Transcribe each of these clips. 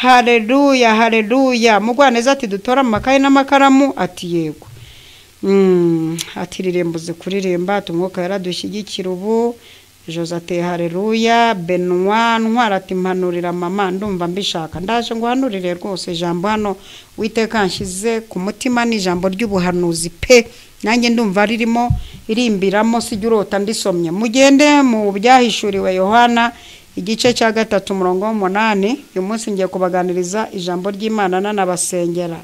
Haleluya, haleluya. Mugwaneza ati dutora amakaye n'amakaramu ati yego. Ati rirembuze kuririmba tumwuka yaradushyigikira ubu. Josate haleluya. Benoit ntwara ati mpanurira mama ndumva mbishaka. Ndaje ngo hanurire rwose ijambo hano Uwiteka nshize ku mutima ni ijambo ry'ubuhanuzi pe. Nanjye ndumva ririmo irimbiramo sijurota ndisomye. Mugende mu byahishuriwe Yohana igice cya 3:8. Uyu munsi ngiye kubaganiriza ijambo ry'Imana nanabasengera.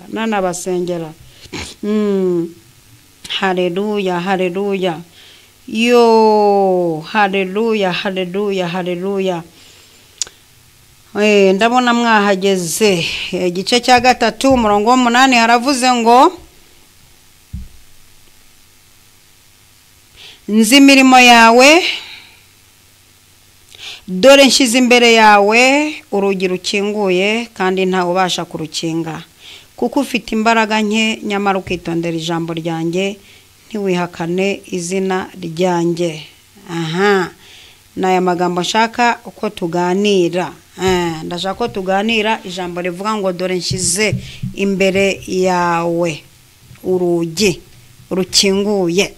Haleluya, haleluya. Yo, haleluya, haleluya, haleluya. Ndabona mwahageze. Igice cya 3:8 haravuze ngo nzi imirimo yawe, dore nshize imbere yawe urugi rukinguye kandi nta ubasha kurukinga, kuko ufite imbaraga nke nyamara ukitondera ijambo ryanjye ntiwihakane izina ryanjye. Naya magambo nshaka uko tuganira. Ndashaka ko tuganira ijambo rivuga ngo dore nshize imbere yawe urugi rukinguye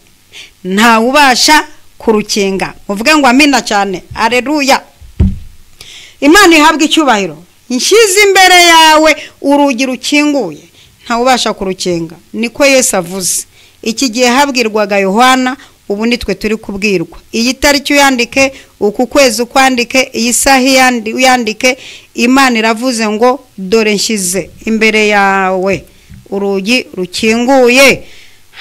nta ubasha kurukinga. Muvuge ngo amina cyane. Haleluya. Imana ihabwe icyubahiro. Nshize imbere yawe urugi rukinguye nta ubasha kurukinga. Niko Yesu avuze. Iki gihe habwirwaga Yohana, ubu nitwe turi kubwirwa. Iyi tariki uyandike, uku kwezi ukwandike, iyi saha uyandike. Imana iravuze ngo dore nshize imbere yawe urugi rukinguye.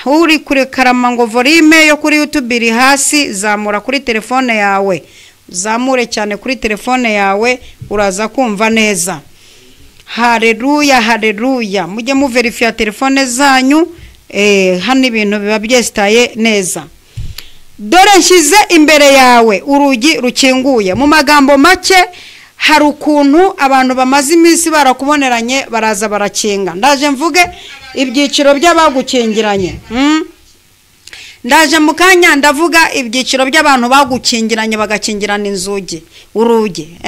Uri kuri Karamango volume yo kuri YouTube iri hasi, zamura kuri telefone yawe. Zamure cyane kuri telefone yawe uraza kumva neza. Haleluya, haleluya. Mujye mu verify telefone zanyu hano ibintu biba byestaye neza. Dore nshize imbere yawe urugi rukinguye. Mu magambo make hari ukuntu abantu bamaze iminsi barakuboneranye baraza barakinga. Ndaje mvuge ibyiciro by'abagukingiranye. Ndaje mukanya ndavuga ibyiciro by'abantu bagukingiranye bagakingirana inzugi urugi.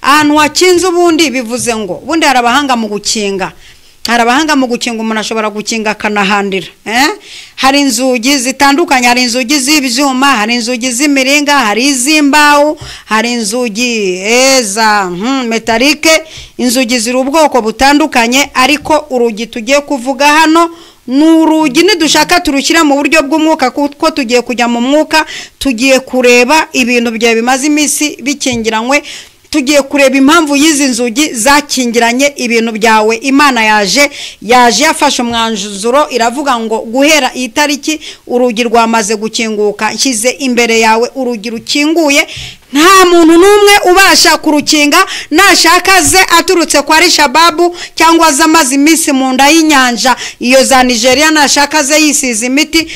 Ahantu wakinze ubundi bivuze ngo ubundi hari abahanga mu gukinga. Hari abahanga mu gukinga, umuntu ashobora gukinga akanahandira. Hari inzugi zitandukanye, hari inzugi z'ibyuma, hari inzugi z'imiringa, hari iz'imbaho, hari inzugi za metalike. Inzugi ziri ubwoko butandukanye, ariko urugi tugiye kuvuga hano n'urugi nidushaka turushyira mu buryo bw'umwuka, kuko tugiye kujya mu mwuka, tugiye kureba ibintu byawe bimaze iminsi bikingiranywe. Tugiye kureba impamvu y'izi nzugi zakingiranye ibintu byawe. Imana yaje yafashe umwanzuro iravuga ngo guhera iyi tariki urugi rwamaze gukinguka. Nshyize imbere yawe urugi rukinguye nta muntu numwe ubasha kurukinga. Nashaka ze aturutse kwa Rishababu cyangwa zamaze iminsi mu nda y'inyanja iyo za Nigeria, nashaka ze yisize imiti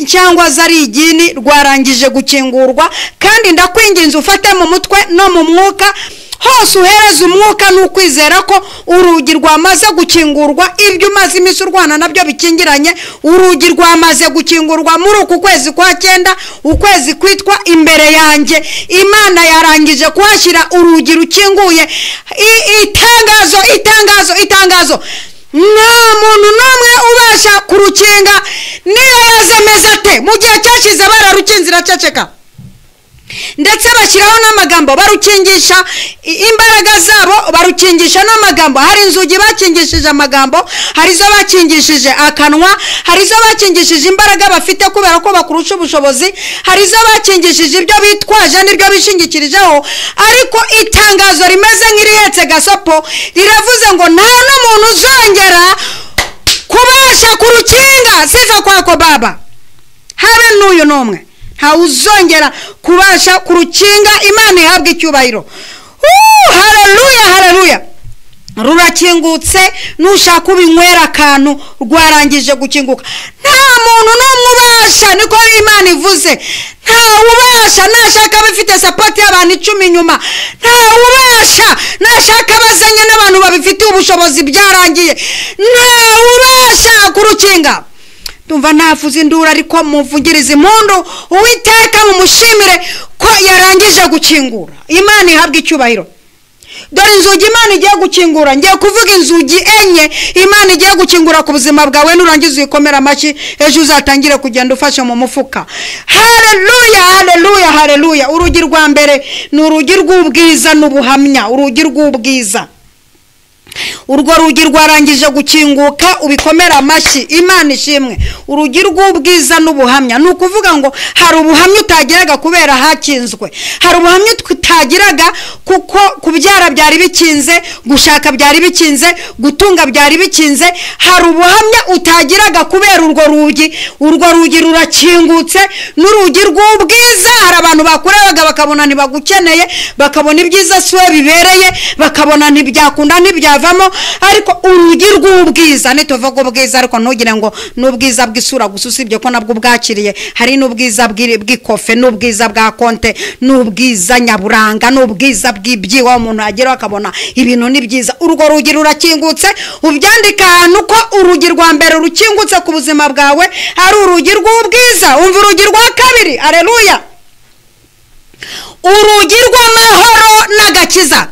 cyangwa zari igini rwarangije gukingurwa. Kandi ndakwinginze ufate mu mutwe no mu mwuka hose uhereza umwuka n'ukwizera ko urugi rwamaze gukingurwa. Ibyo umaze iminsi urwana nabyo bikingiranye, urugi rwamaze gukingurwa muri uku kwezi kwa 9, ukwezi kwitwa imbere yanjye. Imana yarangije kuhashyira urugi rukinguye. Itangazo nta muntu n'umwe ubasha kurukinga niyo yazemeza ate. Mu gihe cyashize bararukinzira ceceka, ndetse bashyiraho n'amagambo barukingisha imbaraga zabo, barukingisha n'amagambo. Hari inzugi bakingishije amagambo, hari izo bakingishije akanwa, hari izo bakingishije imbaraga bafite kubera ko bakurusha ubushobozi, hari izo bakingishije ibyo bitwaje n'ibyo bishingikirijeho. Ariko itangazo rimeze nk'irihetse gasopo riravuze ngo nta n'umuntu uzongera kubasha kurukinga siza kwako Baba. Habe n'uyu n'umwe nta uzongera kubasha kurukinga. Imana ihabwe icyubahiro. Haleluya, haleluya. Rurakingutse nushaka ubinywera akantu rwarangije gukinguka. Nta muntu n'umwe ubasha, niko Imana ivuze. Nta ubasha. Nashaka bifite support y'abantu 10 inyuma. Nta ubasha. Nashaka bazanye n'abantu babifitiye ubushobozi byarangiye. Nta ubasha kurukinga. Tumva nafuze indura ariko muvugiriza impundu Uwiteka mumushimire ko yarangije gukingura. Imana ihabwe icyubahiro. dore inzugi Imana igiye gukingura, ngiye kuvuga inzugi enye Imana igiye gukingura ku buzima bwawe, nurangiza uyikomera amashyi ejo uzatangire kugenda ufashe mu mufuka. Haleluya, haleluya, haleluya. Urugi rwa mbere ni urugi rw'ubwiza n'ubuhamya, urugi rw'ubwiza. Urwo rugi rwarangije gukinguka, ubikomera amashyi, Imana ishimwe. Urugi rw'ubwiza n'ubuhamya, ni ukuvuga ngo hari ubuhamya utagiraga kubera hakinzwe, hari ubuhamya utagiraga kuko kubyara byari bikinze, gushaka byari bikinze, gutunga byari bikinze. Hari ubuhamya utagiraga kubera urwo rugi. Urwo rugi rurakingutse n'urugi rw'ubwiza. Hari abantu bakurebaga bakabona ntibagukeneye, bakabona ibyiza siwe bibereye, bakabona ntibyakunda ntibyavamo. Ariko urugi rw'ubwiza, nituvuga ubwiza ariko ntugire ngo n'ubwiza bw'isura gusa, usibye ko nabwo bwakiriye. Hari n'ubwiza bw'ikofe, n'ubwiza bwa konte, n'ubwiza nyaburanga, n'ubwiza bw'ibyiwa umuntu agera akabona ibintu ni byiza. Urwo rugi rurakingutse, ubyandika ahantu ko urugi rwa mbere rukingutse ku buzima bwawe ari urugi rw'ubwiza. Umva urugi rwa kabiri, haleluya, urugi rw'amahoro n'agakiza.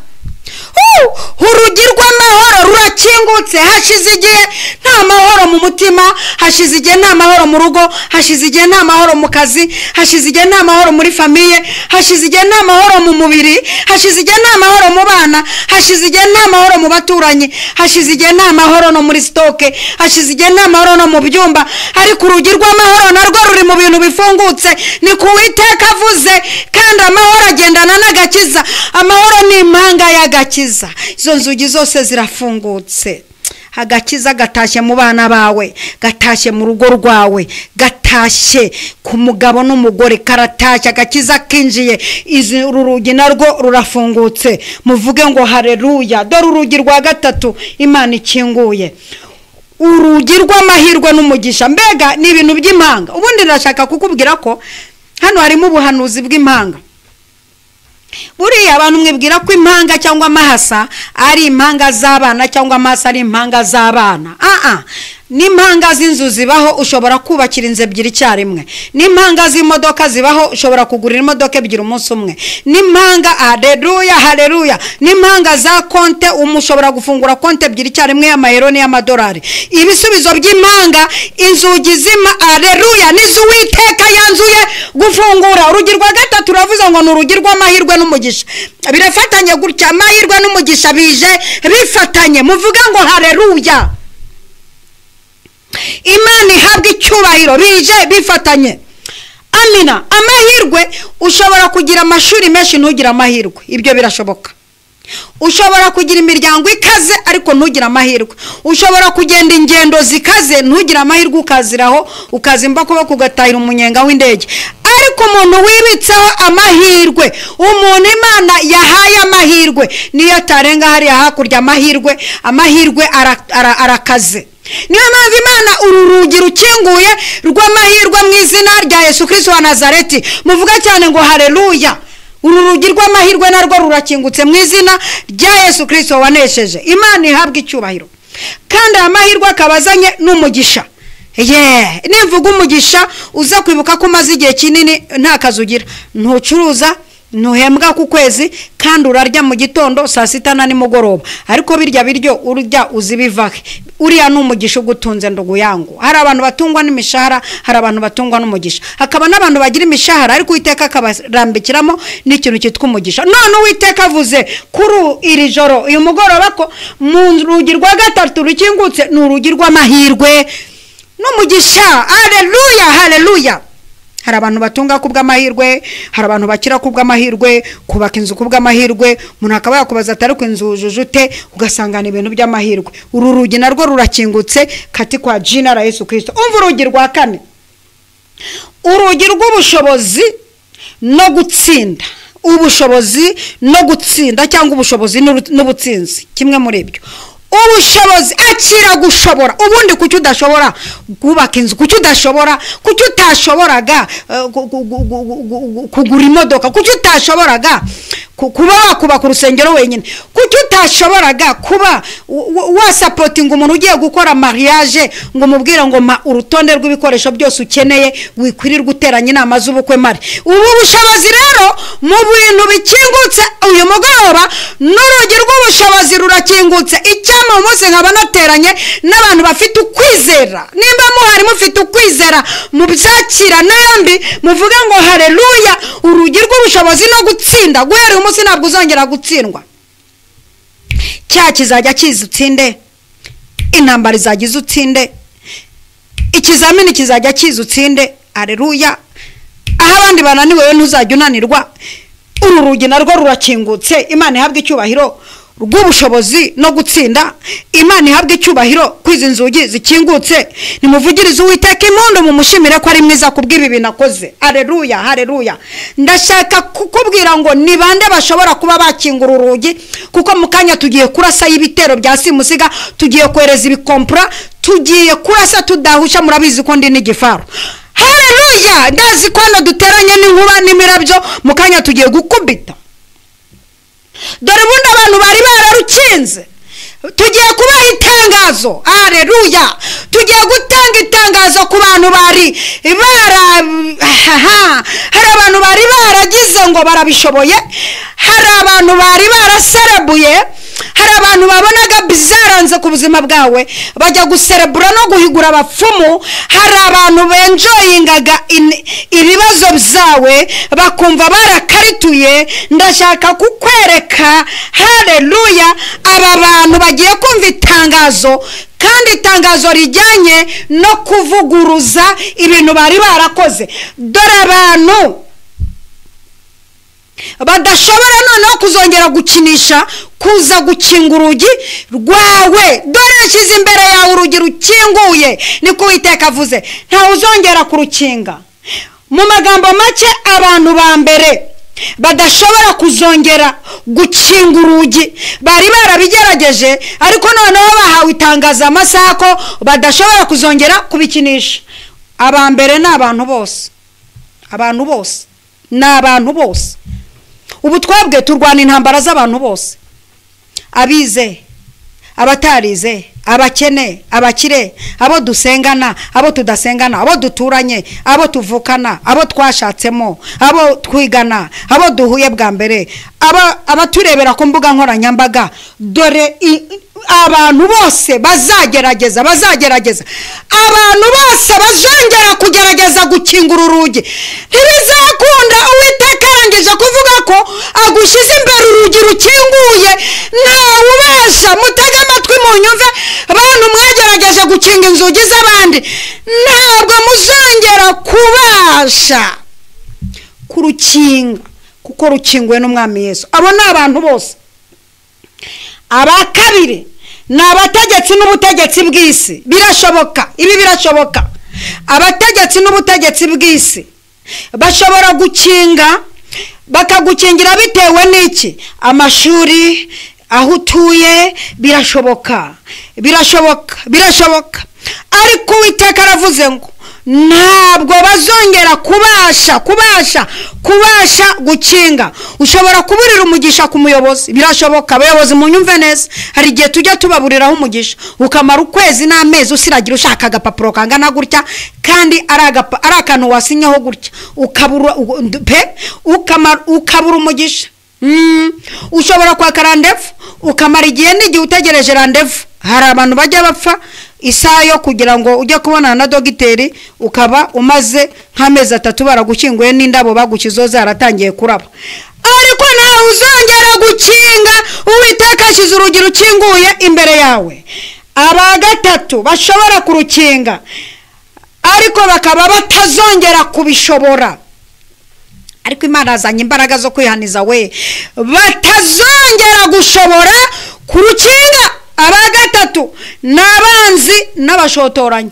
Urugi rw'amahoro rurakingutse. Hashize igihe nta mahoro mu mutima, hashize igihe nta mahoro mu rugo, hashize igihe nta mahoro mu kazi, hashize igihe nta mahoro muri famiye, hashize igihe nta mahoro mu mubiri, hashize igihe nta mahoro mu bana, hashize igihe nta mahoro mu baturanyi, hashize igihe nta mahoro no muri stoke, hashize igihe nta mahoro no mu byumba. Ariko urugi rw'amahoro narwo ruri mu bintu bifungutse, ni ku Uwiteka avuze, kandi amahoro agendana n'agakiza. Amahoro ni impanga y'agakiza. Izo nzugi zose zirafungutse. Agakiza gatashye mu bana bawe, gatashye mu rugo rwawe, gatashye ku mugabo n'umugore, karatashye. Agakiza kinjiye, uru rugi narwo rurafungutse. Muvuge ngo haleluya. Dore urugi rwa gatatu Imana ikinguye, urugi rw'amahirwe n'umugisha. Mbega ni ibintu by'impanga. Ubundi ndashaka kukubwira ko hano harimo ubuhanuzi bw'impanga. Buriya abantu mwibwira ko impanga cyangwa amahasa ari impanga z'abana cyangwa amahasa ari impanga z'abana. N'impanga z'inzu zibaho, ushobora kubakira inzu ebyiri icyarimwe. N'impanga z'imodoka zibaho, ushobora kugurira imodoka ebyiri umunsi umwe. N'impanga, haleluya, haleluya, n'impanga za konte, ushobora gufungura konte ebyiri icyarimwe y'amayero n'iy'amadolari. Ibisubizo by'impanga, inzugi z'ima, haleluya, nizo Uwiteka yanzuye gufungura. Urugi rwa gatatu uravuze ngo ni urugi rw'amahirwe n'umugisha. Birafatanye gutya, amahirwe n'umugisha bije bifatanye. Muvuga ngo haleluya. Imana ihabwa icyubahiro, bije bifatanye. Amina. Amahirwe, ushobora kugira amashuri menshi ntugire amahirwe, ibyo birashoboka. Ushobora kugira imiryango ikaze ariko ntugire amahirwe. Ushobora kugenda ingendo zikaze ntugire amahirwe, ukaziraho ukazimba kuba kugatahira umunyenga w'indege. Ariko umuntu wibitseho amahirwe, umuntu Imana yahaye amahirwe, niyo atarenga hariya hakurya amahirwe arakaze. Niyo mpamvu Imana uru rugi rukinguye rw'amahirwe mu izina rya Yesu Kristo wa Nazareti. Muvuga cyane ngo haleluya. Uru rugi rw'amahirwe narwo rurakingutse mu izina rya Yesu Kristo wanesheje. Imana ihabwa icyubahiro. Kandi amahirwe akabazanye n'umugisha. Nimvuga umugisha, uza kwibuka ko umaze igihe kinini nta kazi ugira, ntucuruza, ntuhembwa ku kwezi, kandi urarya mu gitondo, saa sita na nimugoroba. Ariko birya biryo urya uzibivahe. Uriya n'umugisha ugutunze ndugu yangu. Hari abantu batungwa n'imishahara, hari abantu batungwa n'umugisha. Hakaba n'abantu bagira imishahara ariko Uwiteka akabarambikiramo n'ikintu cyitwa umugisha. None Uwiteka avuze kuri iri joro, uyu mugoroba ko mu rugi rwa gatatu rukingutse ni urugi rw'amahirwe n'umugisha. Haleluya, haleluya. Hari abantu batunga kubw'amahirwe, hari abantu bakira kubw'amahirwe, kubaka inzu kubw'amahirwe. Umuntu akaba yakubaza atari ku inzu ujujute, ugasangana ibintu by'amahirwe. Uru rugi narwo rurakingutse kati kwa jina la Yesu Kristo. Umva urugi rwa kane, urugi rw'ubushobozi no gutsinda. Ubushobozi no gutsinda cyangwa ubushobozi n'ubutsinzi, kimwe muri ibyo. Ubushobozi, akira gushobora. Ubundi kuki udashobora kubaka inzu, kuki udashobora, kuki utashoboraga kugura imodoka, kuki utashoboraga kuba wakubaka urusengero wenyine. Kuki utashoboraga kuba wasapotinga umuntu ugiye gukora mariage ngo mubwira ngo ma urutonde rw'ibikoresho byose ukeneye wikwirirwa uteranye inama z'ubukwe mari. Ubu bushobozi rero mu bintu bikingutse uyu mugoroba n'urugi rw'ubushobozi rurakingutse. Icyama umunsi nkaba nateranye n'abantu bafite ukwizera. Nimba muhari mufite ukwizera mu byakira n'ayandi muvuga ngo haleluya, urugi rw'ubushobozi no gutsinda guhera umunsi ntabwo uzongera gutsindwa. Cya kizajya kiza utsinde, intambara izagize utsinde, ikizamini kizajya kiza utsinde. Haleluya. Aho abandi bananiwe we ntuzajya unanirwa. Uru rugi narwo rurakingutse. Imana ihabwe icyubahiro rw'ubushobozi no gutsinda. Imana ihabwe icyubahiro kwiza inzugi zikingutse. Nimuvugirize Uwiteka impundu mumushimire ko ari mwiza kubw'ibi binakoze. Haleluya, haleluya. Ndashaka kukubwira ngo ni bande bashobora kuba bakingura urugi, kuko mukanya tugiye kurasa y'ibitero bya simusiga, tugiye kwereza ibikompura, tugiye kurasa tudahusha. Murabizi ko ndi n'igifaru. Haleluya. Ndazi ko hano duteranye n'inkuba n'imirabyo, mukanya tugiye gukubita. Dore bundi abantu bari bararukinze. Tugiye kubaha itangazo. Haleluya. Tugiye gutanga itangazo ku bantu bari hari abantu bari baragize ngo barabishoboye, hari abantu bari baraserebuye, hari abantu babonaga bizaranze ku buzima bwawe bajya guserebura no guhigura abapfumu, hari abantu benjoyingaga ibibazo byawe bakumva barakarituye. Ndashaka kukwereka haleluya aba bantu bagiye kumva itangazo, kandi itangazo rijyanye no kuvuguruza ibintu bari barakoze. Dore abantu badashobora noneho kuzongera gukinisha kuza gukinga urugi rwawe. Dore nshyize imbere yawe urugi rukinguye, niko Uwiteka avuze. Ntawe uzongera kurukinga. Mu magambo make, abantu ba mbere badashobora kuzongera gukinga urugi bari barabigerageje, ariko noneho bahawe itangaza amasaha ko badashobora kuzongera kubikinisha. Aba mbere ni abantu bose. Abantu bose ni abantu bose. Ubu twebwe turwana intambara z'abantu bose. Abize, abatarize, abakene, abakire, abo dusengana, abo tudasengana, abo duturanye, abo tuvukana, abo twashatsemo, abo twigana, abo duhuye bwa mbere, abaturebera ku mbuga nkoranyambaga. Dore abantu bose bazagerageza. Abantu bose bazongera kugerageza gukingura urugi. Ntibizakunda. Uwiteka arangije kuvuga ko agushize imbere urugi rukinguye. Ntawe ubasha. Mutege amatwi munyumve, abantu mwagerageje gukinga inzugi z'abandi, ntabwo muzongera kubasha kurukinga, kuko rukinguwe n'Umwami Yesu. Abo ni abantu bose. Aba kabiri ni abategetsi n'ubutegetsi bw'isi. Birashoboka, ibi birashoboka. Abategetsi n'ubutegetsi bw'isi bashobora gukinga, bakagukingira bitewe n'iki? Amashuri, aho utuye. Birashoboka. Ariko Uwiteka aravuze ngo ntabwo bazongera kubasha gukinga. Ushobora kuburira umugisha ku muyobozi. Birashoboka. Abayobozi munyumve neza, hari igihe tujya tubaburiraho umugisha ukamara ukwezi n'amezi usiragira ushaka agapapuro kangana gutya, kandi ari akantu wasinyaho gutya, ukabura umugisha. Ushobora kwaka randevu ukamara igihe n'igihe utegereje randevu. Hari abantu bajya bapfa isaha yo kugira ngo ujye kubonana na dogiteri, ukaba umaze nk'amezi 3 baragukinguye n'indabo bagukizo zaratangiye kuraba. Ariko ntawe uzongera gukinga. Uwiteka ashyize urugi rukinguye imbere yawe. Aba gatatu bashobora kurukinga, ariko bakaba batazongera kubishobora. Ariko Imana azanye imbaraga zo kwihaniza we, batazongera gushobora kurukinga. Aba gatatu n'abanzi n'abashotoranye.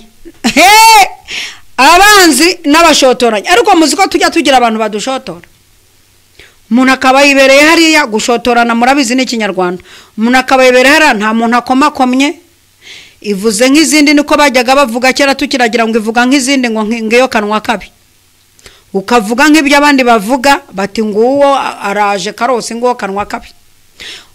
Abanzi n'abashotoranye. Ariko muziko tujya tugira abantu badushotora. Umuntu akaba yibereye hariya gushotorana. Murabizi ni Kinyarwanda. Umuntu akaba yibereye hariya nta muntu akomakomye, ivuze nk'izindi. Niko bajyaga bavuga kera tukiragira ngo ivuga nk'izindi ngo ngeyo kanwa kabi. ukavuga nk'ibyo abandi bavuga, bati nguwo araje karose ngo kanwa kabi.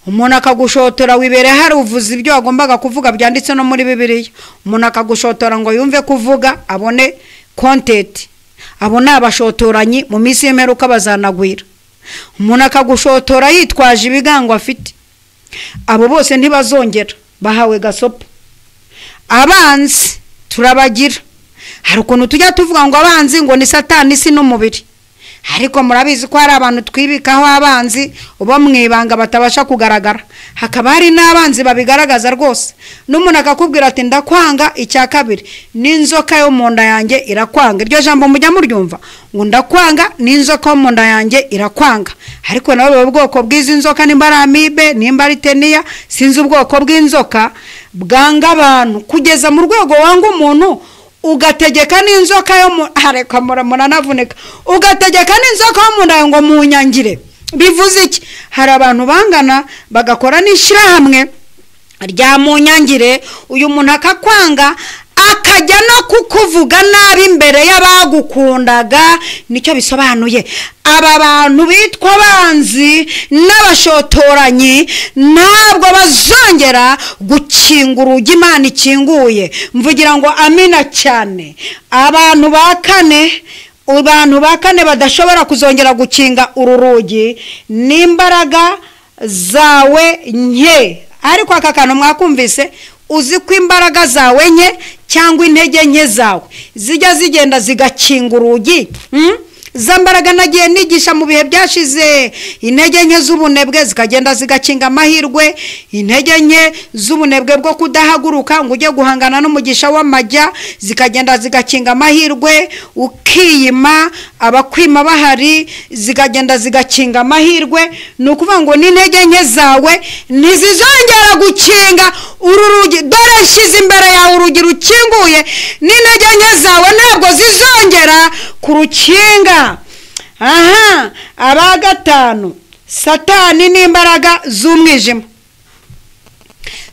Umuntu akagushotora wibere hari uvuze ibyo agombaga kuvuga byanditse no muri Bibiliya. Umuntu akagushotora ngo yumve kuvuga, abone content, abone abashotoranyi mu minsi y'imperuka bazanagwira. Umuntu akagushotora yitwaje ibigango afite, abo bose ntibazongera, bahawe gasopo. Abanzi turabagira, hari ukuntu tujya tuvuga ngo abanzi ngo ni Satani si n'umubiri, ariko murabizi ko hari abantu twibikaho abanzi uba mwibanga batabasha kugaragara. Hakaba hari n'abanzi babigaragaza rwose, n'umuntu akakubwira ati ndakwanga, icya kabiri n'inzoka yo mu nda yanjye irakwanga. Iryo jambo mujya muryumva ngo ndakwanga n'inzoka yo mu nda yanjye irakwanga. Ariko nawe ubwoko bw'izi nzoka nimba ari amibe, nimba ari teniya, sinzi ubwoko bw'inzoka bwanga abantu kugeza mu rwego wanga umuntu ugategeka n'inzoka yo hareka muranavuneka, ugategeka n'inzoka yo mu nda ngo munyangire. Bivuze iki? Hari abantu bangana bagakora n'ishyirahamwe rya munyangire, uyu muntu akakwanga akajya no kukuvuga nabi imbere y'abagukundaga. Nicyo bisobanuye aba bantu bitwa abanzi n'abashotoranyi ntabwo bazongera gukinga urugi Imana ikinguye. Mvugira ngo amina cyane. Abantu bakane badashobora kuzongera gukinga uru rugi n'imbaraga zawe nke. Ariko aka kantu mwakumvise, uzi ko imbaraga zawe nke cyangwa intege nke zawe zijya zigenda zigakinga urugi. Za mbaraga nagiye nigisha mu bihe byashize, intege nke z'ubunebwe zikagenda zigakinga amahirwe, intege nke z'ubunebwe bwo kudahaguruka ngo ujye guhangana n'umugisha w'amajya zikagenda zigakinga amahirwe, ukiyima abakwima bahari zikagenda zigakinga amahirwe. Ni ukuvuga ngo n'intege nke zawe ntizizongera gukinga uru rugi. Dore nshyize imbere yawe urugi rukinguye, n'intege nke zawe ntabwo zizongera kurukinga. Aba gatanu, Satani n'imbaraga z'umwijima.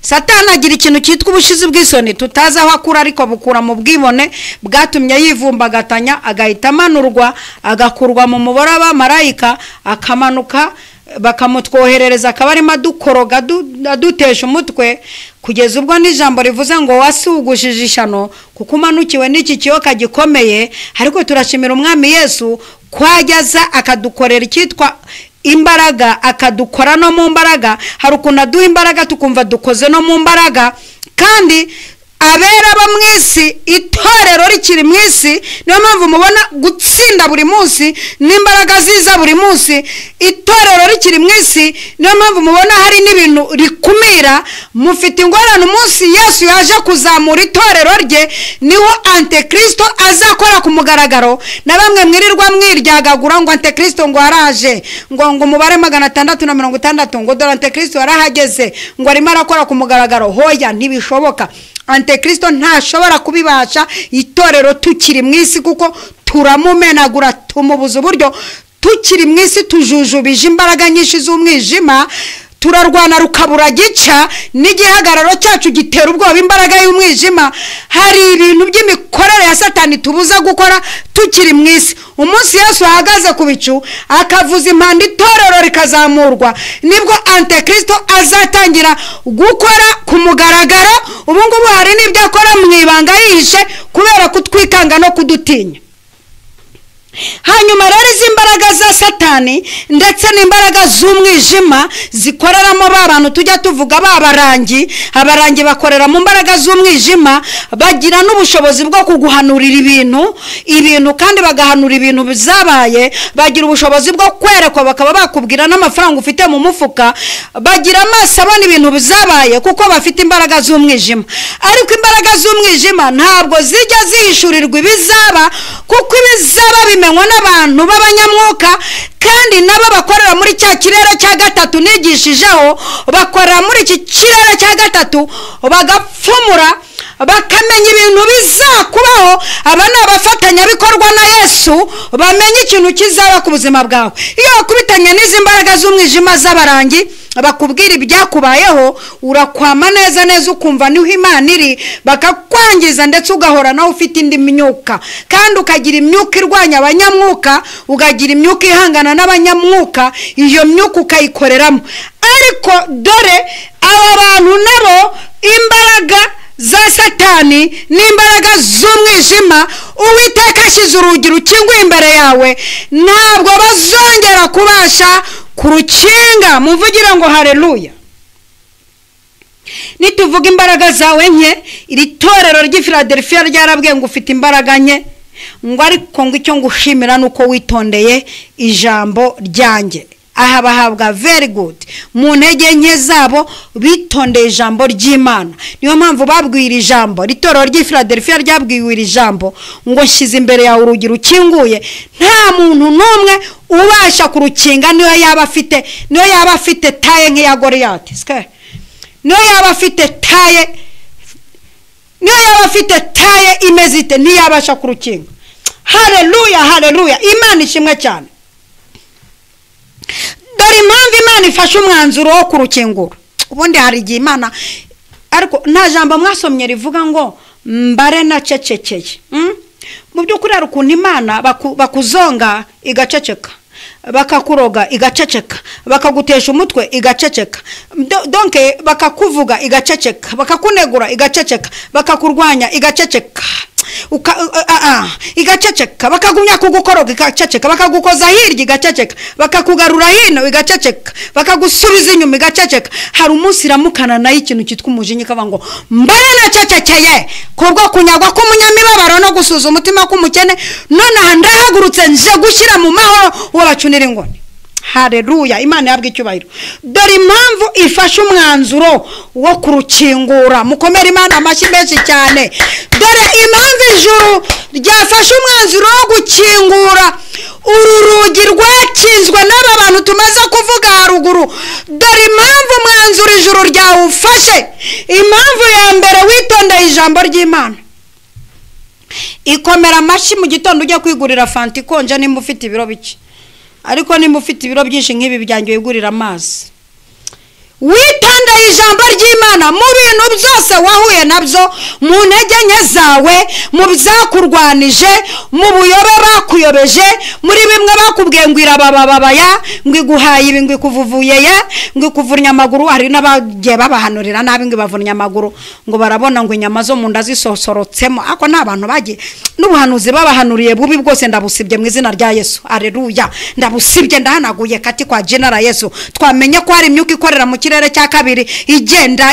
Satani agira ikintu cyitwa ubushizi bw'isoni tutazi aho akura, ariko bukura mu bwibone bwatumye yivumbagatanya, agahita amanurwa, agakurwa mu mubare w'abamarayika, akamanuka bakamutwoherereza, akaba arimo adukoroga adutesha umutwe, kugeza ubwo n'ijambo rivuze ngo wasugushije ishano kuko umanukiwe n'iki kiyoka gikomeye. Ariko turashimira umwami Yesu kwajyaza akadukorera icyitwa imbaraga, akadukora no mu mbaraga. Hari ukuntu aduha imbaraga tukumva dukoze no mu mbaraga. Kandi abera bo mu isi, itorero rikiri mu isi, niyo mpamvu mubona gutsinda buri munsi n'imbaraga ziza buri munsi. Itorero rikiri mu isi, niyo mpamvu mubona hari n'ibintu rikumira. Mufite ingorane umunsi Yesu yaje kuzamura itorero rye, niho Antikristo azakora ku mugaragaro. Na bamwe mwirirwa mwiryagagura ngo Antikristo ngo araje, ngo umubare 660 ngo dore Antikristo yarahageze, ngo arimo arakora ku mugaragaro. Hoya, ntibishoboka. Antikristo ntashobora kubibasha itorero tukiri mu isi, kuko turamumenagura, tumubuza uburyo. Tukiri mu isi tujujubije imbaraga nyinshi z'umwijima, turarwana rukabura gica, n'igihagararo cyacu gitera ubwoba imbaraga y'umwijima. Hari ibintu by'imikorere ya Satani tubuza gukora tukiri mu isi. Umunsi Yesu ahagaze ku bicu akavuza impanda, itorero rikazamurwa, nibwo Antikristo azatangira gukora ku mugaragaro. Ubu ngubu hari n'ibyo akora mu ibanga yihishe kubera kutwikanga no kudutinya. Hanyuma rero izi mbaraga za Satani ndetse n'imbaraga z'umwijima zikoreramo abantu tujya tuvuga babarangi. Abarangi bakorera mu mbaraga z'umwijima, bagira n'ubushobozi bwo kuguhanurira ibintu kandi bagahanura ibintu bizabaye. Bagira ubushobozi bwo kwerekwa, bakaba bakubwira n'amafaranga ufite mu mufuka. Bagira amaso abona ibintu bizabaye kuko bafite imbaraga z'umwijima. Ariko imbaraga z'umwijima ntabwo zijya zihishurirwa ibizaba, kuko ibizaba bimenywa n'abantu b'abanyamwuka, kandi nabo bakorera muri cya kirere cya gatatu nigishijeho. Bakorera muri iki kirere cya gatatu, bagapfumura, bakamenya ibintu bizakubaho. Aba ni abafatanyabikorwa na Yesu, bamenye ikintu kizaba ku buzima bwawe. Iyo wakubitanye n'izi mbaraga z'umwijima z'abarangi, bakubwira ibyakubayeho urakwama neza neza ukumva niho Imana iri bakakwangiza ndetse ugahora nawe ufite indi myuka kandi ukagira imyuka irwanya abanyamwuka ukagira imyuka ihangana n'abanyamwuka iyo myuka ukayikoreramo ariko dore aba bantu nabo imbaraga za Satani n'imbaraga z'umwijima Uwiteka ashyize urugi rukinguye imbere yawe ntabwo bazongera kubasha kurukinga muvugire ngo haleluya nituvuga imbaraga zawe nke iri torero ry'Ifiladelfiya ryarabwiye ngo ufite imbaraga nke ngo ariko ngo icyo ngushimira nuko witondeye ijambo ryanjye aha bahabwa very good mu ntege nke zabo bitondeye ijambo ry'Imana niyo mpamvu babwira ijambo ritorero ry'Ifiladelfiya ryabwiwe iri jambo ngo nshyize imbere yawe urugi rukinguye nta muntu n'umwe ubasha kurukinga niyo yaba afite taye nk'iya Goliyati niyo yaba afite taye imezite ntiyabasha kurukinga haleluya Imana ishimwe cyane dore impamvu Imana ifashe umwanzuro wo kurukingura ubundi hari igihe Imana ariko nta jambo mwasomye rivuga ngo mbare na cecekeye mu by'ukuri hari ukuntu Imana bakuzonga igaceceka bakakuroga igaceceka bakagutesha umutwe igaceceka donc bakakuvuga igaceceka bakakunegura igaceceka bakakurwanya igaceceka igaceceka bakagumya kugukoroga igaceceka bakagukoza hirya igaceceka bakakugarura hino igaceceka bakagusubiza inyuma igaceceka hari umunsi iramukana nayo ikintu cyitwa umujinya kavuga ngo mbare na cecekeye kubwo kunyagwa k'umunyamibabaro no gusuza umutima k'umukene none ndahagurutse nje gushyira mu mahoro w'abacunira ingoni haleluya Imana yabwe icyubahiro dore impamvu ifashe umwanzuro wo kurukingura mukomere Imana amashyi menshi cyane dore impamvu ijuru ryafashe umwanzuro wo gukingura uru rugi rwakinzwe n'aba bantu tumaze kuvuga haruguru dore impamvu umwanzuro ijuru ryawufashe impamvu ya mbere witondeye ijambo ry'Imana ikomera amashyi mu gitondo ujya kwigurira fanta ikonje nimba ufite ibiro bike ariko nimba ufite ibiro byinshi nk'ibi byanjye wigurira amazi witondeye ijambo ry'Imana mu bintu byose wahuye nabyo mu ntege nke zawe mu byakurwanije mu buyobe bakuyobeje muri bimwe bakubwiye ngo irabababaya ngo iguhaye ibi ngo ikuvuvuyeye ngo ikuvurnya amaguru hari n'abagiye babahanurira nabi ngo bavunnya amaguru ngo barabona ngo inyama zo mu nda zisosorotsemo ako n'abantu bagiye n'ubuhanuzi babahanuriye bubi bwose ndabusibye mu izina rya Yesu haleluya ndabusibye ndahanaguye kati kwa General Yesu twamenye ko hari imyuka ikorera mu kirere cya kabiri igenda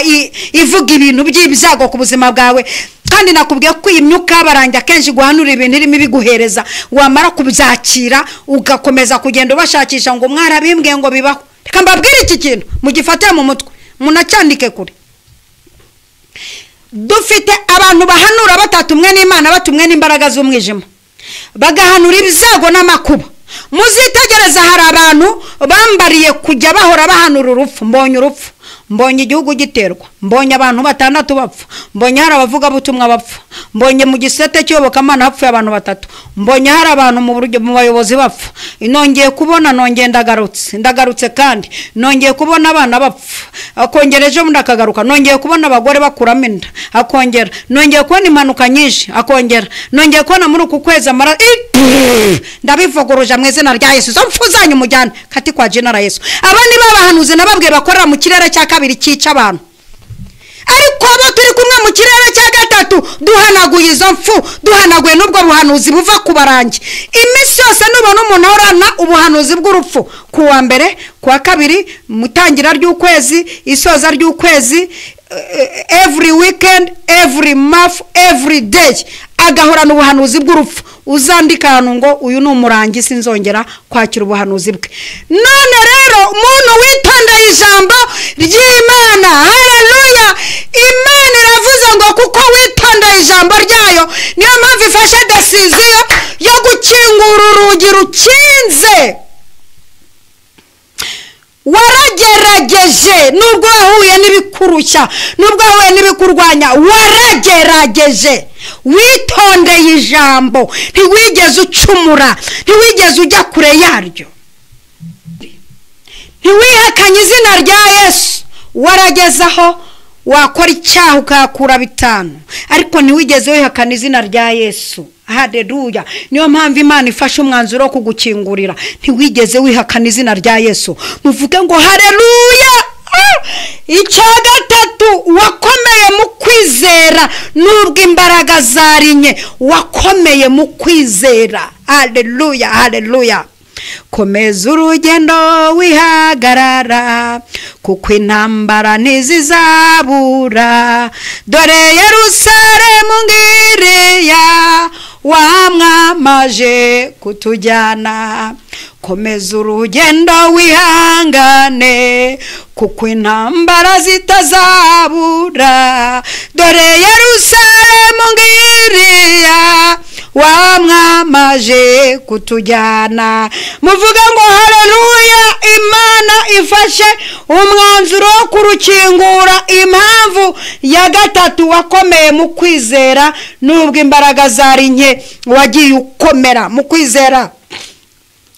ivuga ibintu by'ibyago ku buzima bwawe kandi nakubwiye ko iyi myuka baranja kenshi guhanura ibintu irimo biguhereza wamara kubyakira ugakomeza kugenda ubashakisha ngo mwarabimbwiye ngo bibaho reka mbabwire iki kintu mugifatire mu mutwe munacyandike kure dufite abantu bahanura batatumwe n'Imana batumwe n'imbaraga z'umwijima bagahanura ibyago n'amakuba muzitegereza hari abantu bambariye kujya bahora bahanura urupfu mbonye urupfu mbonye igihugu giterwa mbonye abantu 6 bapfa mbonye hari abavuga butumwa bapfa mbonye mu gisete cy'yobokamana hapfuye abantu 3 mbonye hari abantu mu buryo mu bayobozi bapfa inongeye kubona nongeye ndagarutse kandi nongeye kubona abana bapfa akongereje mu ndakagaruka nongeye kubona abagore bakuramo inda akongera nongeye kubona impanuka nyinshi akongera nongeye kubona muri uku kwezi amara ndabivuguruje mu izina rya Yesu zo mfuzanye umujyana kati kwa General Yesu abandi babahanuze nababwiye bakorera mu kirere cya kabiri cyica abantu ariko abo turi kumwe mu kirere cya gatatu duhanaguye izo mfu duhanaguye n'ubwo buhanuzi buva ku barangi iminsi yose nubona umuntu ahorana ubuhanuzi bw'urupfu ku wa mbere ku wa kabiri mutangira ry'ukwezi isoza ry'ukwezi every weekend every month every day agahorana ubuhanuzi bw'urupfu uzandika hano ngo uyu ni umurangi sinzongera kwakira ubuhanuzi bwe none rero umuntu witondeye ijambo ry'Imana haleluya Imana iravuze ngo kuko witondeye ijambo ryayo niyo mpamvu ifashe decision yo gukingura urugi rukinze waragerageje nubwo wahuye n'ibikurushya nubwo wahuye n'ibikurwanya waragerageje witondeye ijambo ntiwigeze ucumura ntiwigeze ujya kure yaryo ntiwihakanye izina rya Yesu. Waragezaho wakora icyaha ukakura 5 ariko ntiwigeze wihakana izina rya Yesu. Haleluya. Niyo mpamvu Imana ifashe umwanzuro wo kugukingurira. Ntiwigeze wihakana izina rya Yesu. Muvuge ngo haleluya. Icya gatatu, wakomeye mu kwizera nubwo imbaraga zarinye. Wakomeye mu kwizera. Haleluya, haleluya. Komeza urugendo wihagarara kuko intambara ntizizabura. Dore Yerusalemu ngiriya wamwamaje kutujyana. Komeza urugendo wihangane kuko intambara zitazabura. Dore Yerusalemu ngiriya wamwamaje kutujyana. Muvuga ngo haleluya. Imana ifashe umwanzuro wo kurukingura. Impamvu ya gatatu, wakomeye mu kwizera nubwo imbaraga zari nke. Wagiye ukomera mu kwizera.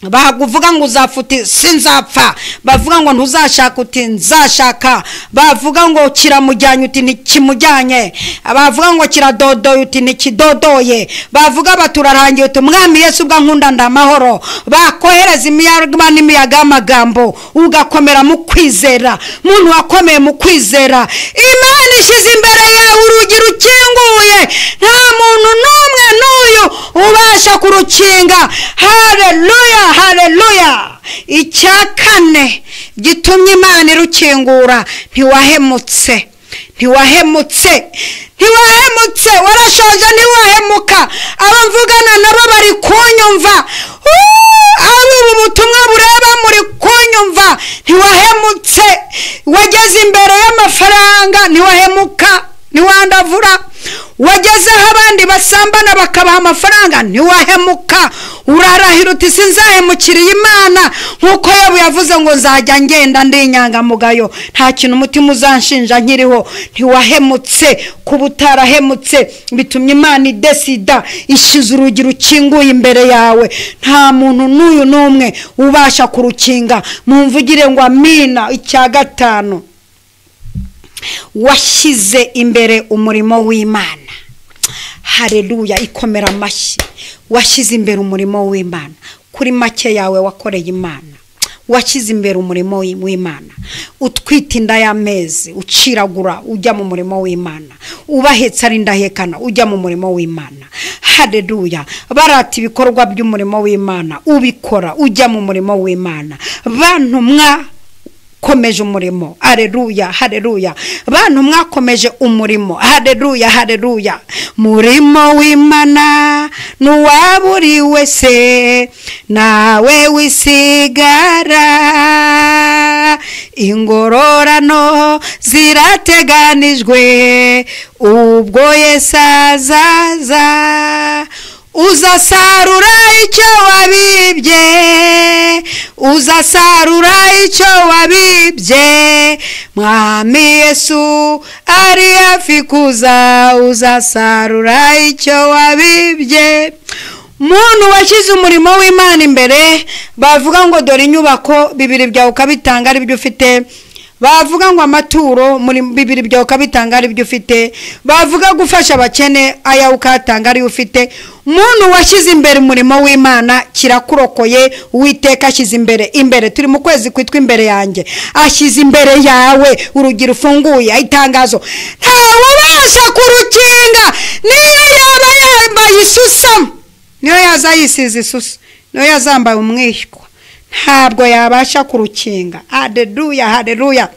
Bavuga ngo uzafuti sinzapfa. Bavuga ngo ntuzashaka uti nzashaka. Bavuga ngo kiramujyanye uti ntikimujyanye. Bavuga ngo kiradodoye uti ntikidodoye. Bavuga baturarangiye uti Mwami Yesu ubwa nkunda ndamahoro. Bakohereza imiyaga y'amagambo ugakomera mu kwizera. Muntu wakomeye mu kwizera, Imana ishize imbere yawe urugi rukinguye. Nta muntu n'umwe n'uyu ubasha kurukinga. Haleluya, haleluya. Icya kane gitumye Imana irukingura, ntiwahemutse. Ntiwahemutse. Ntiwahemutse. Warashoje ntiwahemuka. Abamvugana nabo bari kunyumva. Abo ubutumwa bureba muri kunyumva. Ntiwahemutse. Wageze imbere y'amafaranga ntiwahemuka. Ntiwandavura. Wageze aho abandi basambana bakabaha amafaranga ntiwahemuka. Urarahira uti sinzahemukiriye Imana nkuko Yobu yavuze ngo nzajya ngenda ndi inyangamugayo, nta kintu umutima uzanshinja nkiriho. Ntiwahemutse. Kuba utarahemutse bitumye Imana idesida ishize urugi rukinguye imbere yawe. Nta muntu n'uyu n'umwe ubasha kurukinga. Mumvugire ngo amina. Icya gatanu, washyize imbere umurimo w'Imana. Haleluya. Ikomera amashyi. Washyize imbere umurimo w'Imana. Kuri make yawe wakoreye Imana. Washyize imbere umurimo w'Imana. Utwita inda y'amezi uciragura ujya mu murimo w'Imana. Ubahetse ari ndahekana ujya mu murimo w'Imana. Haleluya. Barata ibikorwa by'umurimo w'Imana ubikora ujya mu murimo w'Imana. Bantu komeje umurimo. Haleluya, haleluya. Bantu mwakomeje umurimo. Haleluya, haleluya. Murimo w'Imana nuwaburi wese nawe wisigara. Ingororano zirateganijwe ubwo Yesu azaza. Uzasarura icyo wabibye. Uzasarura icyo wabibye. Mwami Yesu ari hafi kuza. Uzasarura icyo wabibye. Muntu washyize umurimo w'Imana imbere. Bavuga ngo dore inyubako 2 byawe ukabitanga ari byo ufite. Bavuga ngo amaturo muri 2 byawe ukabitanga ari byo ufite. Bavuga gufasha abakene aya ukatanga ari ufite. Muntu washyize imbere umurimo w'Imana kirakurokoye. Uwiteka ashyize imbere. Turi mu kwezi kwitwa imbere yanjye. Ashyize imbere yawe urugi rufunguye. Itangazo ntawubasha kurukinga. Niyo yaba yambaye isusa, niyo yazayisize isusa, niyo yazambaye umwishywa, ntabwo yabasha kurukinga. Haleluya, haleluya.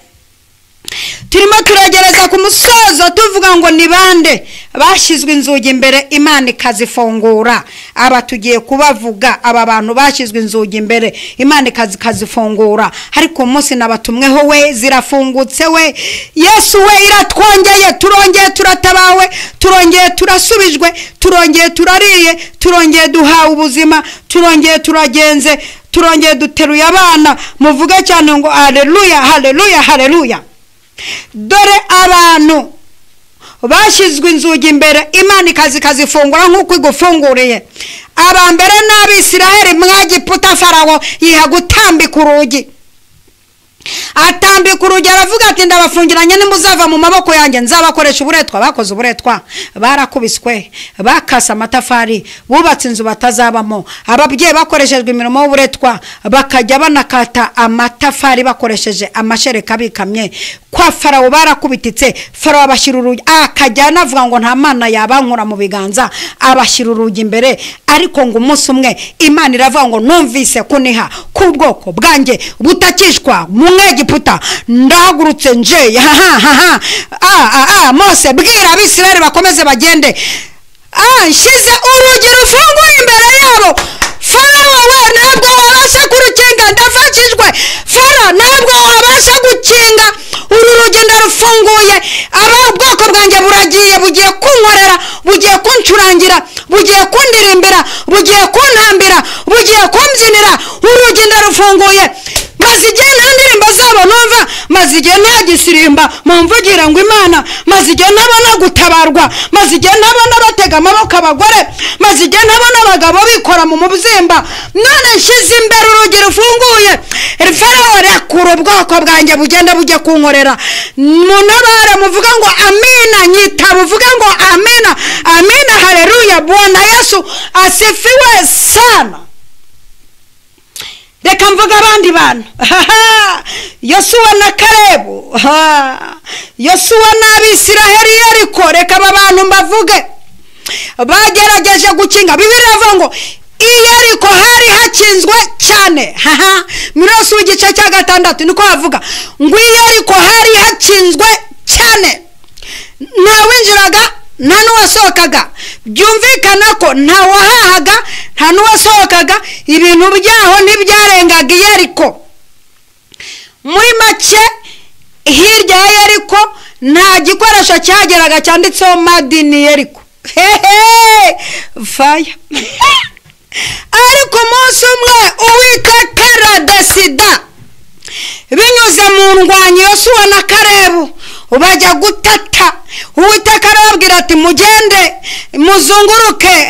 Turimo turagereza ku musozo tuvuga ngo ni bande bashyizwe inzugi imbere Imana ikazifungura. Aba tugiye kubavuga. Aba bantu bashyizwe inzugi imbere Imana ikazifungura. Ariko umunsi nabatumweho we zirafungutse we. Yesu we iratwongeye. Turongeye turatabawe. Turongeye turasubijwe. Turongeye turariye. Turongeye duhawe ubuzima. Turongeye turagenze. Turongeye duteruye abana. Muvuga cyane ngo haleluya, haleluya, haleluya. Dore abantu bashyizwe inzugi imbere Imana ikazifungura nk'uko igufunguriye. Abambere n'Abisiraheli mwagiputa Farawo yiha gutambika urugi. atambika urugero avuga ati ndabafungiranye nimuzava mu maboko yanjye nzabakoresha uburetwa. Bakoze uburetwa, barakubiswe, bakasa amatafari, bubatse inzu batazabamo. Ababyeyi bakoreshejwe imirimo y'uburetwa bakajya banakata amatafari bakoresheje amashereka bikamye. Kwa Farawo barakubititse, Farawo abashyira urugi, akajya anavuga ngo nta mana yabankura mu biganza, abashyira urugi imbere. Ariko ngo umunsi umwe Imana iravuga ngo numvise kuniha k'ubwoko bwanjye butakishwa mu Egiputa, ndahagurutse nje. Mose bwira Abisirayeli bakomeze bagende. Nshize urugi rufunguye imbere yabo. Farawo we ntabwo wabasha kurukinga, ndafashijwe. Farawo ntabwo wabasha gukinga uru rugi ndarufunguye. Ubwoko bwanjye buragiye, bugiye kunkorera, bugiye kuncurangira, bugiye kundirimbira, bugiye kuntambira, bugiye kumbyinira. Urugi ndarufunguye. Maze igihe nta ndirimbo zabo numva, maze igihe nta gisirimba mumvugira ngo Imana, maze igihe ntabona gutabarwa, maze igihe ntabona batega amaboko abagore, maze igihe ntabona abagabo bikora mu mubyimba. None nshize imbere urugi rufunguye. Farawo rekura ubwoko bwanjye bugenda bujye kunkorera. Munabare muvuga ngo amina, nyita muvuga ngo amina. Amina, haleluya. Bwana Yesu asifiwe sana. Reka mvuga abandi bantu. Yosuwa na Kalebu, Yosuwa n'Abisiraheli Yeriko. Reka aba bantu mbavuge bagerageje gukinga. Bibiliya ivuga ngo Yeriko hari hakinzwe cyane. Mirosi w'igice cya 6 niko havuga ngo Yeriko hari hakinzwe cyane, nta winjiraga nta n'uwasohokaga. Byumvikana ko nta wahahaga nta n'uwasohokaga, ibintu byaho ntibyarengaga Yeriko. Muri make hirya ya Yeriko nta gikoresho cyageraga cyanditseho made in Yeriko. Fire. Ariko umunsi umwe Uwiteka aradesida binyuze mu ndwanyi Yosuwa na Kalebu bajya gutata. Uwiteka arababwira ati mugende muzunguruke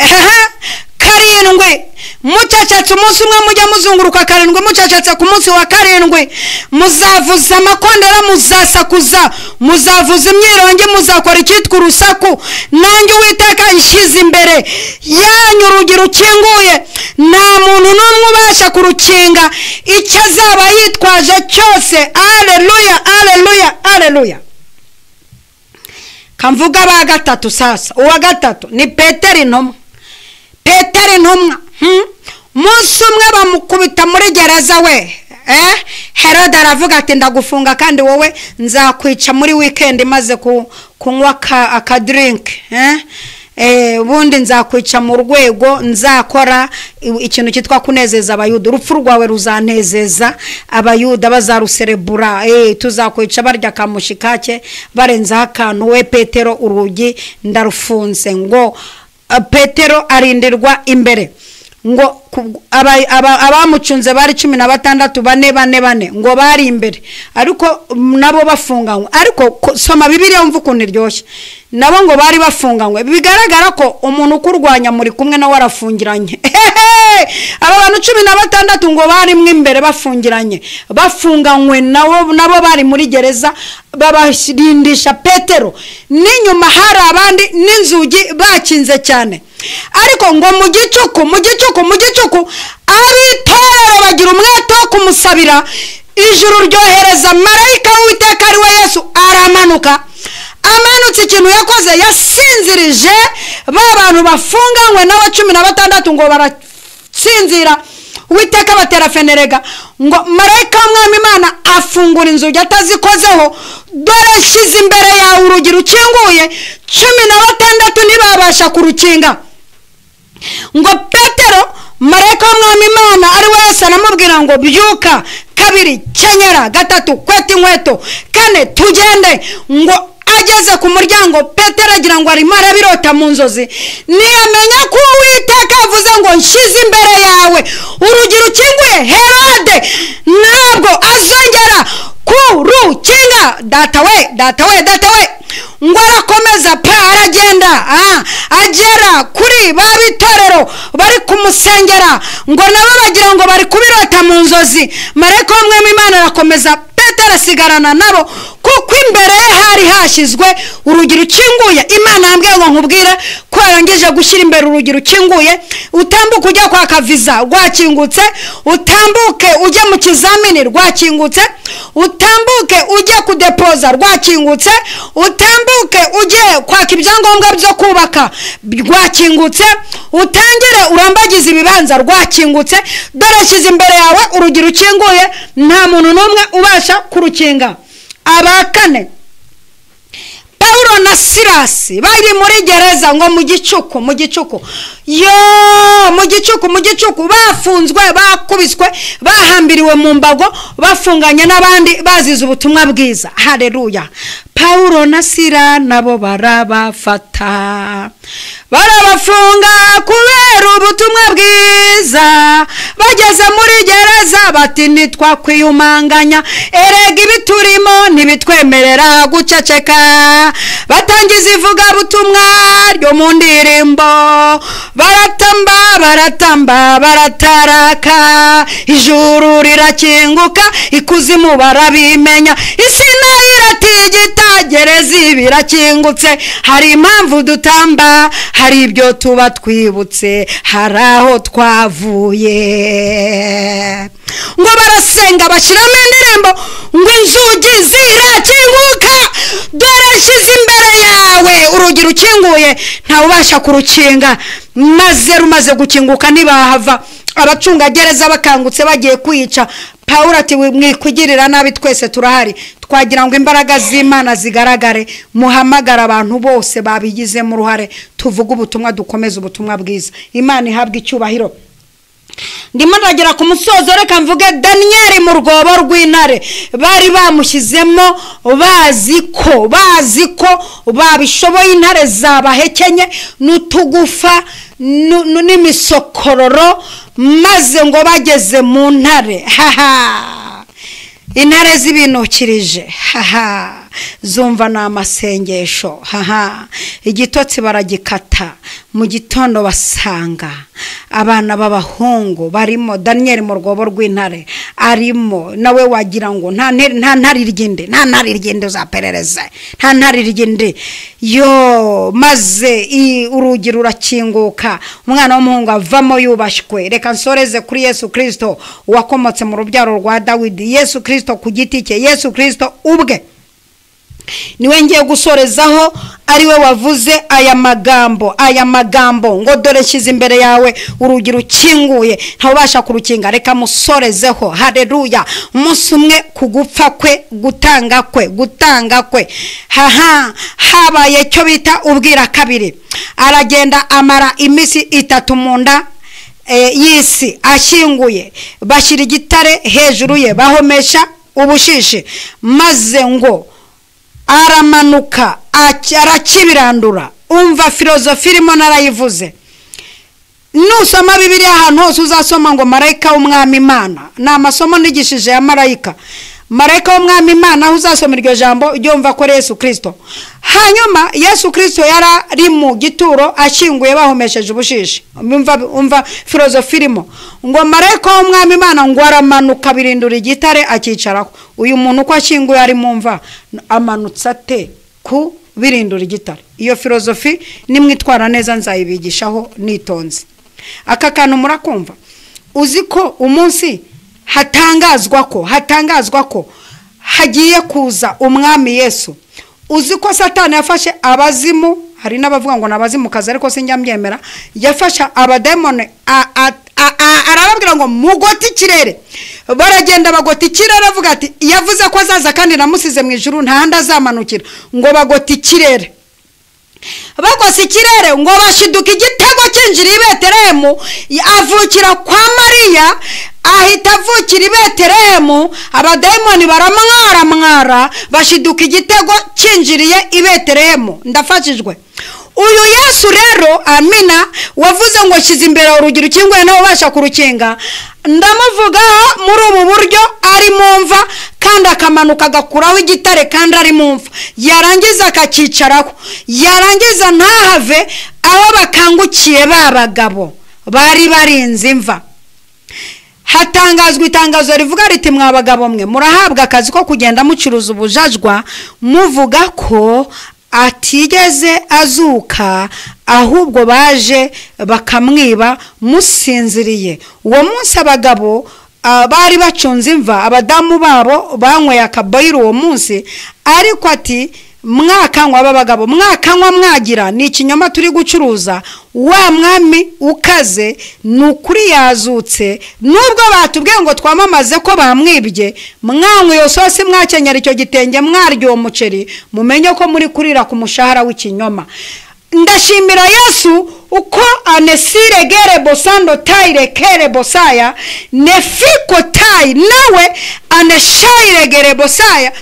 7 mucacatse. Umunsi umwe mujya muzunguruka 7 mucacatse. Ku munsi wa 7 muzavuza amakondera, muzasakuza, muzavuza imyirongi, muzakora icyitwa urusaku. Nanjye Uwiteka nshize imbere yanyu urugi rukinguye, nta muntu n'umwe ubasha kurukinga icyo azaba yitwaje cyose. Haleluya, haleluya, haleluya. Kamvuga aba gatatu sasa. Uwa gatatu ni Petero intumwa. Petero intumwa munsi umwe bamukubita muri gereza we. Herode aravuga ati ndagufunga kandi wowe nzakwica muri weekend maze kunywa aka drink. Ubundi nzakwica mu rwego nzakora ikintu cyitwa kunezeza abayuda. Urupfu rwawe ruzanezeza abayuda, bazaruserebura. Tuzakwica barya kamushikake barenza akantu. We Petero urugi ndarufunze. Ngo Petero arindirwa imbere. Ngo abamucunze bari 16 bane ngo bari imbere, ariko nabo bafunganywe. Ariko soma Bibiliya umva ukuntu iryoshye. Nabo ngo bari bafunganywe. Bigaragara ko umuntu ukurwanya muri kumwe nawe arafungiranye. Aba bantu 16 ngo bari mwe imbere bafungiranye, bafunganywe nabo bari muri gereza babashirindisha Petero. N'inyuma hari abandi n'inzugi bakinze cyane. Ariko ngo mu gicuku abitorero bagira umwete wo kumusabira. Ijuru ryohereza marayika w'Uwiteka ari we Yesu aramanuka. Amanutse ikintu yakoze, yasinzirije ba bantu bafunganywe n'aba 16 ngo barasinzira. Uwiteka batera fenerega ngo marayika w'Umwami Imana afungura inzugi atazikozeho. Dore nshize imbere yawe urugi rukinguye, 16 ntibabasha kurukinga. Ngo Petero marayika w'Umwami Imana ari we Yesu aramubwira ngo byuka, 2 kenyera, 3 kweta inkweto, 4 tugende. Ngo ageze ku muryango Petero agira ngo arimo arabirota mu nzozi, niyamenya ko Uwiteka avuze ngo nshize imbere yawe urugi rukinguye, Herode ntabwo azongera kurukinga. Data we. Ngo arakomeza aragenda agera kuri babitorero bari kumusengera, ngo nabo bagira ngo bari kubirota mu nzozi. Marayika w'Umwami Imana arakomeza Petero asigarana nabo kuko imbere ye hari hashyizwe urugi rukinguye. Imana yambwiye ngo nkubwire ko yarangije gushyira imbere urugi rukinguye, utambuke ujya kwaka viza rwakingutse, utambuke ujye mu kizamini rwakingutse, utambuke ujye kudepoza rwakingutse, utambuke ujye kwaka ibyangombwa byo kubaka rwakingutse, utangire urambagize ibibanza rwakingutse. Dore shyize imbere yawe urugi rukinguye, nta muntu n'umwe ubasha kurukinga. Abakane, Paulo na Silasi bari muri gereza ngo mu gicuku bafunzwe, bakubiswe, bahambiriwe mu mbago, bafunganye n'abandi bazize ubutumwa bwiza. Haleluya. Paulo na Sila nabo barabafata, barabafunga kubera ubutumwa bwiza. Bageze muri gereza bati ntitwakwiyumanganya, erega ibiturimo ntibitwemerera guceceka. Batangiza ivugabutumwa ryo mu ndirimbo, baratamba barataraka, ijuru rirakinguka, ikuzimu barabimenya, isi nayo iratigita, gereza birakingutse. Hari impamvu dutamba, hari ibyo tuba twibutse, hari aho twavuye. Ngo barasenga bashyiramo indirimbo ngo inzugi zirakinguka. Dore shyize imbere yawe urugi rukinguye, ntawe ubasha kurukinga. Maze rumaze gukinguka ntibahava. Abacunga gereza bakangutse bagiye kwica Paulo ati mwikugirira nabi, twese turahari, twagira ngo imbaraga z'Imana zigaragare. Muhamagara abantu bose babigizemo uruhare, tuvuga ubutumwa, dukomeze ubutumwa bwiza. Imana ihabwa icyubahiro. Ndimo ndagera ku musozo, reka mvuge Daniel mu rwobo rw'intare. Bari bamushyizemo bazi ko babishoboye, intare zabahekenye n'utugufa n'imisokororo, maze ngo bageze mu ntare, intare zibinukirije, zumva n'amasengesho, igitotsi baragikata. Mu gitondo basanga abana b'abahungu barimo, Daniel mu rwobo rw'intare arimo. Nawe wagira ngo nta ntare iryinde uzaperereze, nta ntare iryinde yo. Maze urugi rurakinguka, umwana w'umuhungu avamo yubashywe. Reka nsoreze kuri Yesu Kristo wakomotse mu rubyaro rwa Dawidi, Yesu Kristo ku giti cye, Yesu Kristo ubwe niwe ngiye gusorezaho, ariwe wavuze aya magambo ngo dore shyize imbere yawe urugi rukinguye, ntawubasha kurukinga. Reka musorezeho. Haleluya. Umunsi umwe kugupfa kwe, gutanga kwe, habaye cyo bita ubwira kabiri. Aragenda amara iminsi 3 mu nda y'isi ashyinguye, bashyira igitare hejuru ye, bahomesha ubushishi, maze ngo aramanuka arakibirandura. Umva filozofi irimo narayivuze. Nusoma Bibiliya ahantu hose uzasoma ngo marayika w'umwami Imana, ni amasomo nigishije ya marayika. Marayika w'umwami Imana, aho uzasoma iryo jambo ryumva ko Yesu Kristo. Hanyuma Yesu Kristo yari mu gituro ashyinguye bahomesheje ubushishi. Umva filozofi irimo ngo marayika w'umwami Imana ngo aramanuka birindura igitare akicaraho. Uyu muntu uko ashyinguye ari mumva amanutse ate ku birindura igitare? Iyo filozofi nimwitwara neza nzayibigishaho nitonze. Aka kantu murakumva? Uzi ko umunsi hatangazwa ko hagiye kuza umwami Yesu. Uzi ko Satani yafashe abazimu, hari n'abavuga ngo nabazimu kaza, ariko sinjya mbyemera. Yafasha abademone, arababwira ngo mugoti ikirere. Baragenda bagota ikirere, avuga ati yavuze ko azaza kandi namusize mu ijuru nta handi azamanukira, ngo bagota ikirere. Bagose ikirere ngo bashiduka igitego cyinjira i Betelehemu, avukira kwa Mariya, ahita avukira i Betelehemu. Abadayimoni baramwara, bashiduka igitego cyinjiriye i Betelehemu. Ndafashijwe. Uyu Yesu rero, amina, wavuze ngo shyize imbere urugi rukinguye nawe ubasha kurukinga. Ndamuvuga muri ubu buryo, ari mumva kandi akamanuka agakuraho igitare kandi ari mumva, yarangiza akakicaraho, yarangiza ntahave aho bakangukiye babagabo bari barinze imva. hatangazwa itangazo rivuga riti mwa bagabo mwe murahabwa akazi ko kugenda mucuruza ubujajwa muvuga ko atigeze azuka ahubwo baje bakamwiba musinziriye. Uwo munsi abagabo bari bacunze imva, abadamu babo banyweye akabayiro uwo munsi, ariko ati mwakanywa abagabo mwakanywa mwagira ni ikinyoma turi gucuruza, wa mwami ukaze nukuri yazutse, nubwo batubwiye ngo twamamaze ko bamwibye, mwanywe yo sose mwakenyera icyo gitenge mwaryo umuceri, mumenye ko muri kurira ku mushahara w'ikinyoma. Ndashimira Yesu uko anesire gere bosando taire kere bosaya nefiko tai nawe aneshaire gere bosaya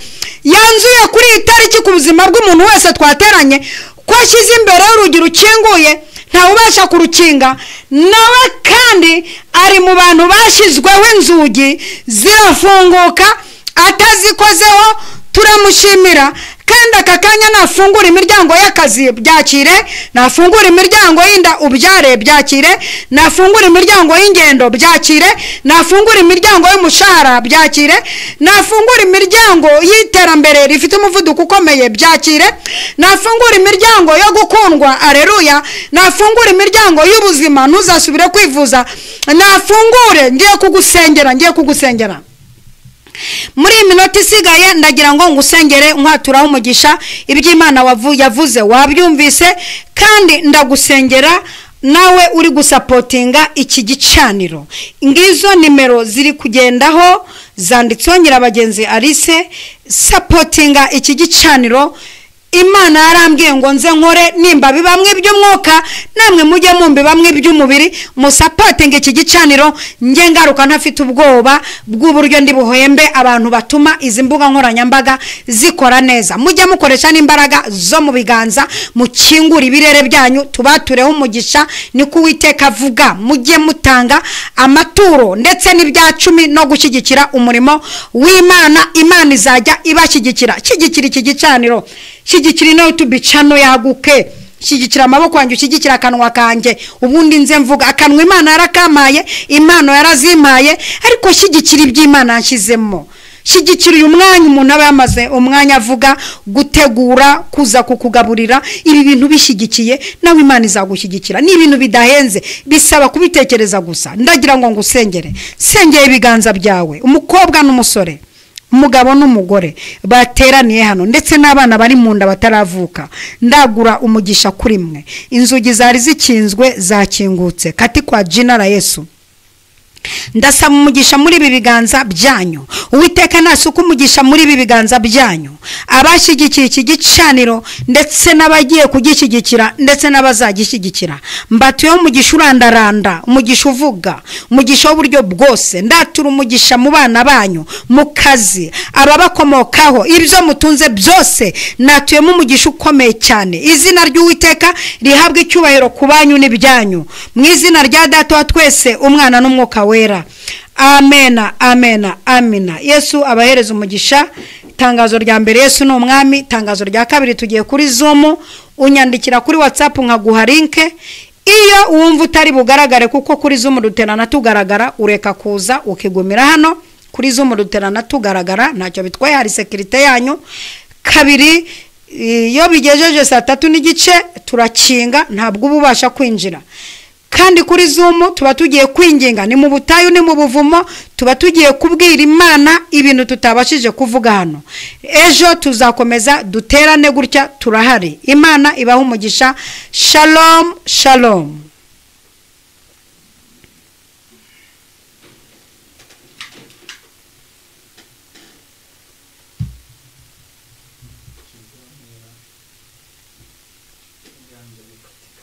yanzuye kuri itariki ku buzima bw'umuntu wese twateranye ko ashyize imbere y'urugi rukinguye nta ubasha kurukinga, nawe kandi ari mu bantu bashyizweho inzugi zirafunguka atazikozeho. Turamushimira kandi akakanya nafungura imiryango y'akazi byakire, nafungura imiryango y'inda ubyare byakire, nafungura imiryango y'ingendo byakire, nafungura imiryango y'umushahara byakire, nafungura imiryango y'iterambere rifite umuvuduko ukomeye byakire, nafungura imiryango yo gukundwa aleluya, nafungura imiryango y'ubuzima ntuzasubire kwivuza, nafungure ngiye kugusengera. Muri minota isigaye ndagira ngo ngusengere nkaturaho umugisha iby'Imana yavuze wabyumvise, kandi ndagusengera nawe uri gusapotinga iki gicaniro. Ngizo nimero ziri kugendaho zanditseho Nyirabagenzi Alice, sapotinga iki gicaniro. Imana yarambwiye ngo nze nkore nimba bibamwe by'umwuka namwe mujye mumbi bamwe by'umubiri, musapotinga iki gicaniro nge ngaruka ntafite ubwoba bw'uburyo ndi buhembe abantu batuma izi mbuga nkoranyambaga zikora neza. Mujye mukoresha n'imbaraga zo mu biganza, mukingura ibirere byanyu, tubatureho umugisha niko Uwiteka avuga. Mujye mutanga amaturo ndetse n'ibya 10 no gushyigikira umurimo w'Imana. Imana izajya ibashyigikira. Shyigikira iki gicaniro, shyigikira no tubicano yaguke, shyigikira amaboko yanjye, shyigikira akanwa kanjye, ubundi nze mvuga akanwa Imana yarakamaye, Imana yarazimaye, ariko shyigikira iby'Imana yashyizemo. Shyigikira uyu mwanya umuntu aba yamaze umwanya avuga gutegura kuza kukugaburira. Ibi bintu bishyigikiye nawe Imana izagushyigikira. Ni ibintu bidahenze, bisaba kubitekereza gusa. Ndagira ngo ngusengere, sengeye ibiganza byawe, umukobwa n'umusore, umugabo n'umugore bateraniye hano, ndetse n'abana bari mu nda bataravuka. Ndagura umugisha kuri mwe. Inzugi zari zikinzwe zakingutse kati kwa jina la Yesu. Ndasaba umugisha muri ibi biganza byanyu. Uwiteka nasuka umugisha muri ibi biganza byanyu, abashyigikiye iki gicaniro ndetse n'abagiye kugishyigikira ndetse n'abazagishyigikira. Mbatuyeho umugisha urandaranda, umugisha uvuga, umugisha w'uburyo bwose. Ndatura umugisha mu bana banyu, mu kazi, ababakomokaho, ibyo mutunze byose. Natuyemo umugisha ukomeye cyane. Izina ry'Uwiteka rihabwe icyubahiro ku banyu n'ibyanyu, mu izina rya Data wa twese, Umwana n'Umwuka wera. Amena, amena, amina. Yesu abahereza umugisha. Tangazo rya mbere, Yesu ni umwami. Tangazo rya kabiri, tugiye kuri Zoom, unyandikira kuri WhatsApp nkaguha link. Iyo wumva utari bugaragare, kuko kuri Zoom duterana tugaragara, ureka kuza ukigumira hano. Kuri Zoom duterana tugaragara, ntacyo bitwaye, hari security yanyu. Kabiri, iyo bigejeje 3:30 turakinga, ntabwo ubasha kwinjira. Kandi kuri Zoom tuba tugiye kwinginga, ni mu butayu ni mu buvumo, tuba tugiye kubwira Imana ibintu tutabashije kuvuga hano. Ejo tuzakomeza duterane gutya, turahari. Imana ibaho umugisha. Shalom, shalom.